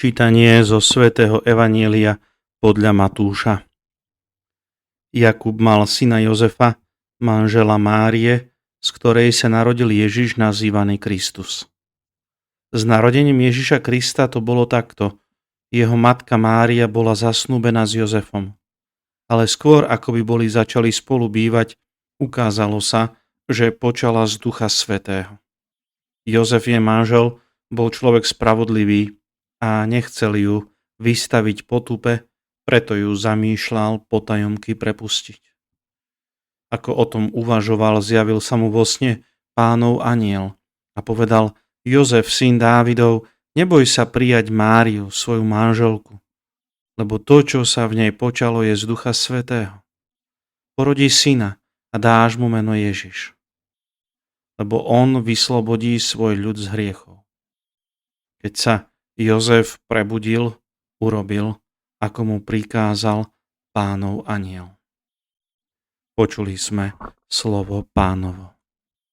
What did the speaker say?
Čítanie zo svätého Evanjelia podľa Matúša. Jakub mal syna Jozefa, manžela Márie, z ktorej sa narodil Ježiš nazývaný Kristus. S narodením Ježiša Krista to bolo takto. Jeho matka Mária bola zasnúbená s Jozefom. Ale skôr, ako by boli začali spolu bývať, ukázalo sa, že počala z Ducha Svätého. Jozef, jej manžel, bol človek spravodlivý a nechcel ju vystaviť potupe, preto ju zamýšľal potajomky prepustiť. Ako o tom uvažoval, zjavil sa mu vo sne Pánov anjel a povedal: Jozef, syn Dávidov, neboj sa prijať Máriu, svoju manželku, lebo to, čo sa v nej počalo, je z Ducha Svätého. Porodí syna a dáš mu meno Ježiš, lebo on vyslobodí svoj ľud z hriechov. Keď sa Jozef prebudil, urobil, ako mu prikázal Pánov anjel. Počuli sme slovo Pánovo.